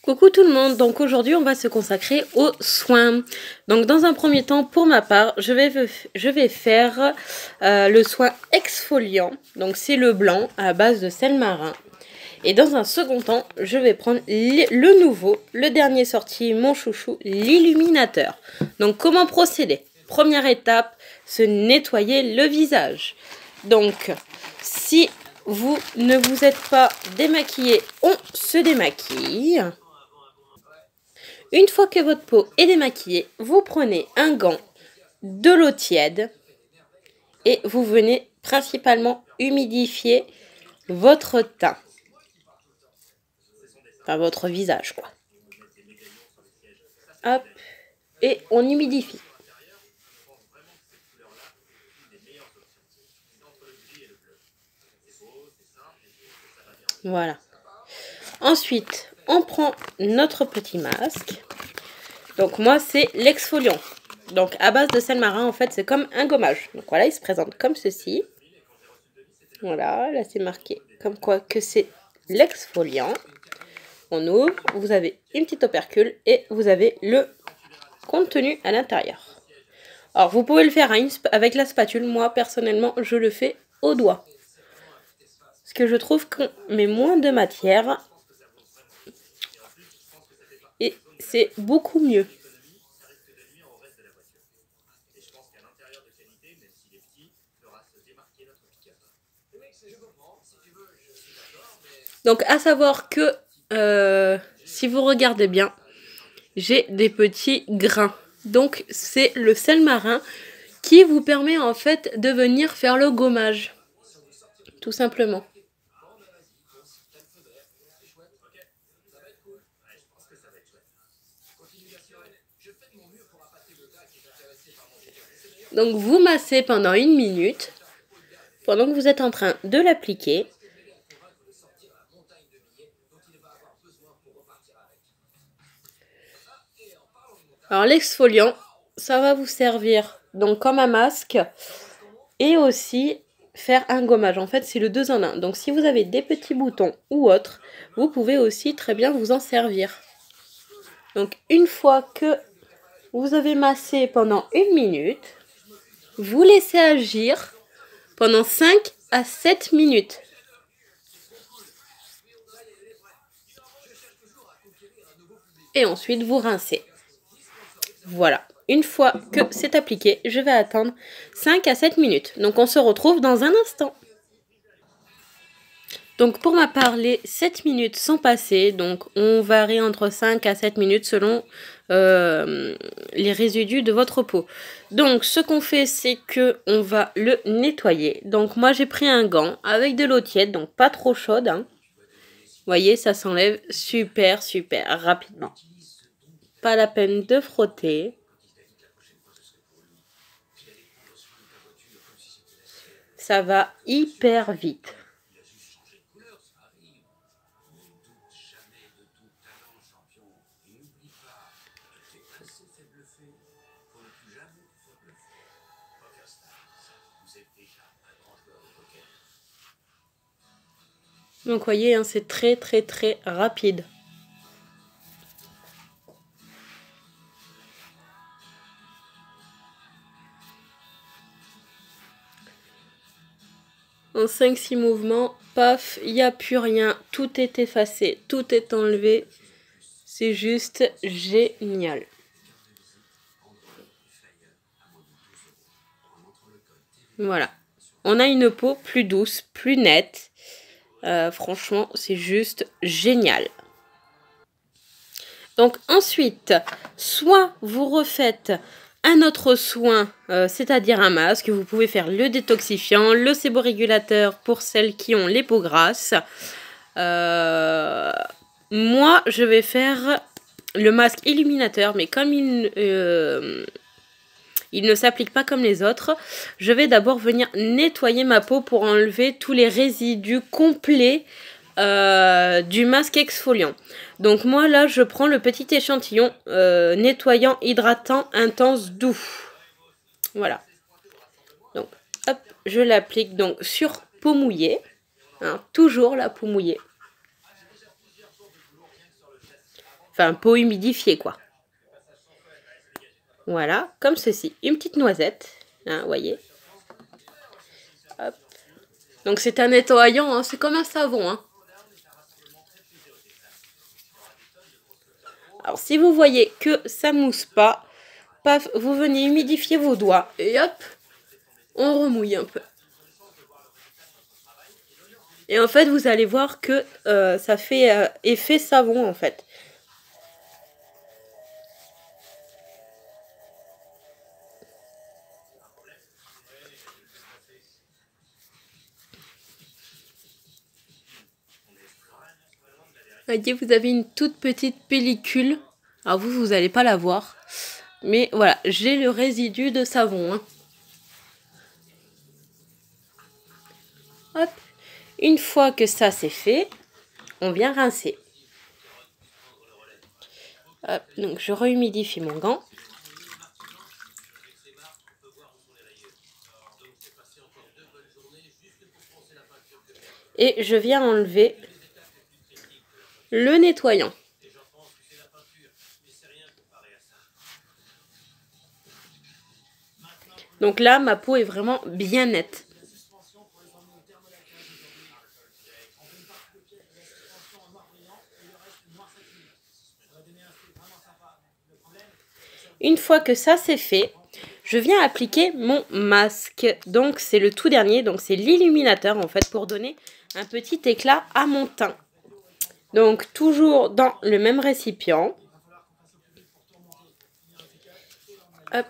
Coucou tout le monde, donc aujourd'hui on va se consacrer aux soins. Donc dans un premier temps, pour ma part, je vais faire le soin exfoliant. Donc c'est le blanc à base de sel marin. Et dans un second temps, je vais prendre le nouveau, le dernier sorti, mon chouchou, l'illuminateur. Donc comment procéder? Première étape, se nettoyer le visage. Donc si vous ne vous êtes pas démaquillé, on se démaquille. Une fois que votre peau est démaquillée, vous prenez un gant, de l'eau tiède et vous venez principalement humidifier votre teint. Enfin, votre visage, quoi. Hop, et on humidifie. Voilà. Ensuite, on prend notre petit masque. Donc moi, c'est l'exfoliant. Donc à base de sel marin, en fait, c'est comme un gommage. Donc voilà, il se présente comme ceci. Voilà, là c'est marqué comme quoi que c'est l'exfoliant. On ouvre, vous avez une petite opercule et vous avez le contenu à l'intérieur. Alors vous pouvez le faire avec la spatule. Moi personnellement, je le fais au doigt. Parce que je trouve qu'on met moins de matière. Et c'est beaucoup mieux. Donc à savoir que si vous regardez bien, j'ai des petits grains. Donc c'est le sel marin qui vous permet en fait de venir faire le gommage. Tout simplement. Donc vous massez pendant 1 minute, pendant que vous êtes en train de l'appliquer. Alors l'exfoliant, ça va vous servir donc comme un masque et aussi faire un gommage. En fait, c'est le 2 en 1. Donc si vous avez des petits boutons ou autres, vous pouvez aussi très bien vous en servir. Donc une fois que vous avez massé pendant 1 minute, vous laissez agir pendant 5 à 7 minutes. Et ensuite, vous rincez. Voilà. Une fois que c'est appliqué, je vais attendre 5 à 7 minutes. Donc, on se retrouve dans un instant. Donc, pour ma part, les 7 minutes sont passées. Donc, on varie entre 5 à 7 minutes selon les résidus de votre peau. Donc, ce qu'on fait, c'est que on va le nettoyer. Donc, moi, j'ai pris un gant avec de l'eau tiède, donc pas trop chaude. Hein. Vous voyez, ça s'enlève super rapidement. Pas la peine de frotter. Ça va hyper vite. Donc, vous voyez, hein, c'est très rapide. En 5-6 mouvements, paf, il n'y a plus rien. Tout est effacé, tout est enlevé. C'est juste génial. Voilà. On a une peau plus douce, plus nette. Franchement, c'est juste génial. Donc ensuite, soit vous refaites un autre soin, c'est-à-dire un masque. Vous pouvez faire le détoxifiant, le séborégulateur pour celles qui ont les peaux grasses. Moi, je vais faire le masque illuminateur, mais comme il ne s'applique pas comme les autres, je vais d'abord venir nettoyer ma peau pour enlever tous les résidus complets du masque exfoliant. Donc moi là je prends le petit échantillon nettoyant, hydratant, intense, doux. Voilà. Donc hop, je l'applique donc sur peau mouillée. Hein, toujours la peau mouillée. Enfin, pot humidifié, quoi. Voilà, comme ceci. Une petite noisette, hein, vous voyez. Hop. Donc c'est un nettoyant, hein, c'est comme un savon. Hein. Alors si vous voyez que ça mousse pas, paf, vous venez humidifier vos doigts et hop, on remouille un peu. Et en fait, vous allez voir que ça fait effet savon en fait. Voyez, vous avez une toute petite pellicule. Alors vous n'allez pas la voir. Mais voilà, j'ai le résidu de savon. Hein. Hop. Une fois que ça c'est fait, on vient rincer. Hop, donc je rehumidifie mon gant. Et je viens enlever le nettoyant. Donc là, ma peau est vraiment bien nette. Une fois que ça c'est fait, je viens appliquer mon masque. Donc c'est le tout dernier, donc c'est l'illuminateur en fait pour donner un petit éclat à mon teint. Donc toujours dans le même récipient. Hop.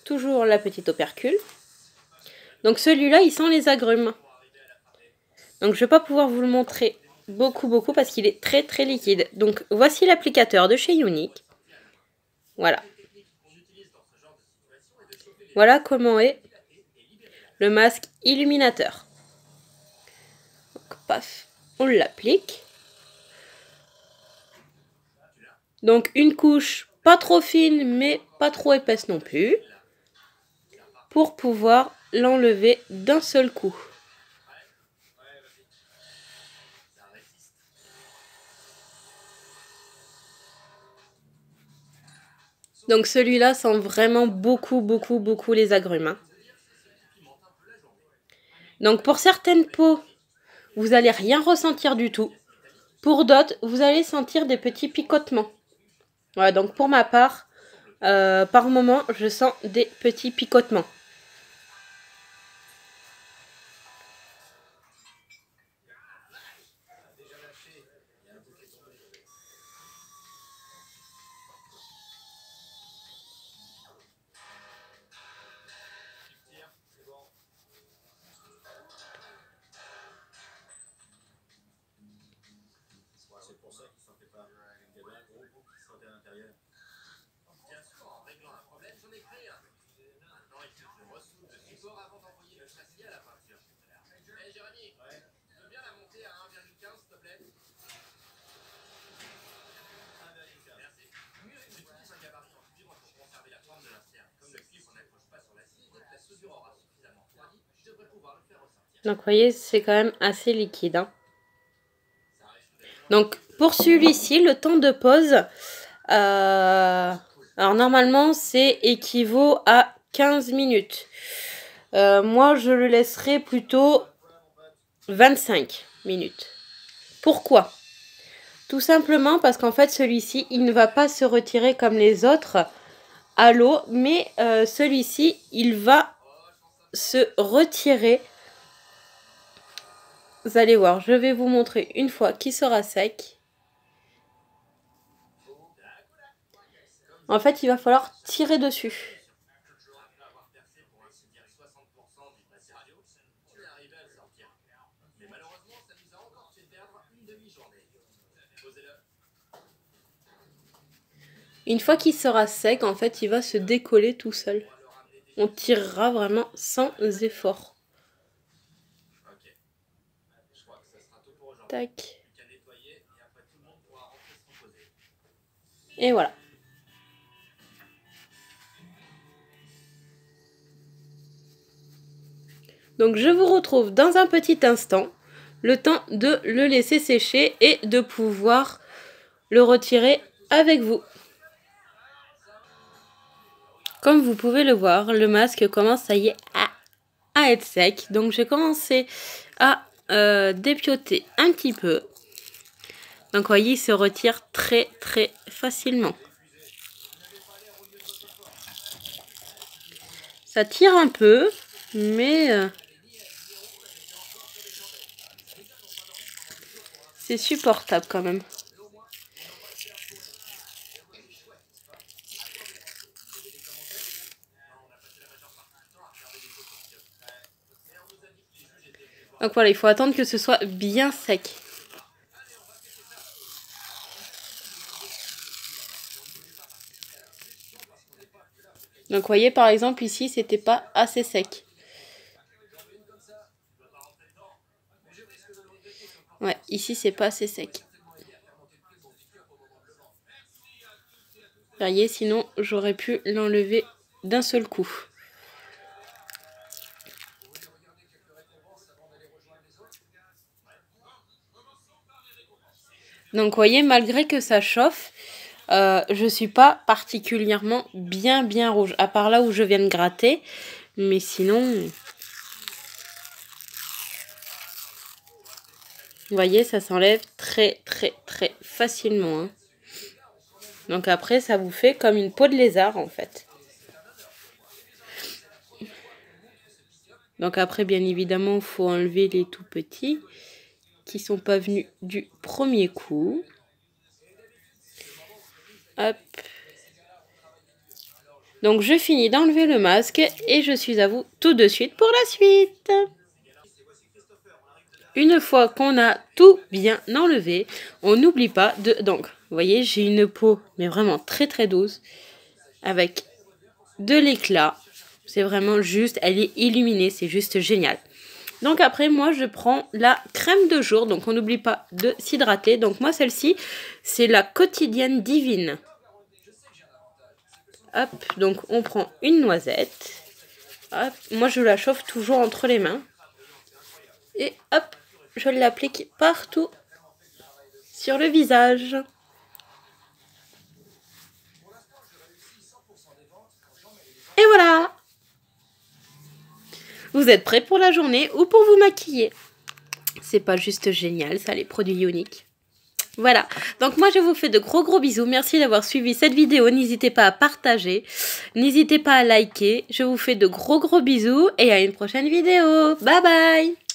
Toujours la petite opercule. Donc celui-là, il sent les agrumes. Donc je ne vais pas pouvoir vous le montrer beaucoup parce qu'il est très liquide. Donc voici l'applicateur de chez Younique. Voilà. Voilà comment est le masque illuminateur. Donc paf, on l'applique. Donc une couche pas trop fine mais pas trop épaisse non plus. Pour pouvoir l'enlever d'un seul coup. Donc celui-là sent vraiment beaucoup les agrumes. Hein. Donc pour certaines peaux, vous n'allez rien ressentir du tout. Pour d'autres, vous allez sentir des petits picotements. Voilà, donc pour ma part, par moment, je sens des petits picotements. C'est pour ça qu'il ne sentait pas. Il y avait un gros bout qui sentait à l'intérieur. Bien sûr, en réglant un problème, j'en ai créé un. Maintenant, il faut que je ressoule le support avant d'envoyer le châssis à la peinture. Hey Jérémy, tu veux bien la monter à 1,15 s'il te plaît? 1,15. Merci. J'utilise un gabarit en cuivre pour conserver la forme de l'insert. Comme le cuivre n'accroche pas sur l'acier, dès que la soudure aura suffisamment refroidi, je devrais pouvoir le faire ressortir. Donc vous voyez, c'est quand même assez liquide. Hein. Donc pour celui-ci, le temps de pause, alors normalement c'est équivaut à 15 minutes. Moi je le laisserai plutôt 25 minutes. Pourquoi? Tout simplement parce qu'en fait celui-ci, il ne va pas se retirer comme les autres à l'eau, mais celui-ci, il va se retirer. Vous allez voir, je vais vous montrer une fois qu'il sera sec. En fait, il va falloir tirer dessus. Une fois qu'il sera sec, en fait, il va se décoller tout seul. On tirera vraiment sans effort. Tac. Et voilà. Donc je vous retrouve dans un petit instant, le temps de le laisser sécher et de pouvoir le retirer avec vous. Comme vous pouvez le voir, le masque commence, ça y est, à être sec. Donc, j'ai commencé à dépioter un petit peu. Donc, vous voyez, il se retire très, très facilement. Ça tire un peu, mais c'est supportable quand même. Donc voilà, il faut attendre que ce soit bien sec. Donc vous voyez par exemple ici, c'était pas assez sec. Ouais, ici c'est pas assez sec. Vous voyez, sinon j'aurais pu l'enlever d'un seul coup. Donc vous voyez, malgré que ça chauffe, je suis pas particulièrement bien rouge. À part là où je viens de gratter. Mais sinon... Vous voyez, ça s'enlève très facilement. Hein. Donc après, ça vous fait comme une peau de lézard en fait. Donc après, bien évidemment, il faut enlever les tout petits qui sont pas venus du premier coup. Hop. Donc je finis d'enlever le masque et je suis à vous tout de suite pour la suite. Une fois qu'on a tout bien enlevé, on n'oublie pas de... Donc, vous voyez, j'ai une peau, mais vraiment très douce, avec de l'éclat. C'est vraiment juste, elle est illuminée, c'est juste génial. Donc après, moi, je prends la crème de jour. Donc, on n'oublie pas de s'hydrater. Donc, moi, celle-ci, c'est la quotidienne divine. Hop, donc on prend une noisette. Hop, moi, je la chauffe toujours entre les mains. Et hop, je l'applique partout sur le visage. Et voilà! Vous êtes prêts pour la journée ou pour vous maquiller? C'est pas juste génial, ça, les produits uniques. Voilà, donc moi je vous fais de gros bisous. Merci d'avoir suivi cette vidéo. N'hésitez pas à partager, n'hésitez pas à liker. Je vous fais de gros bisous et à une prochaine vidéo. Bye bye!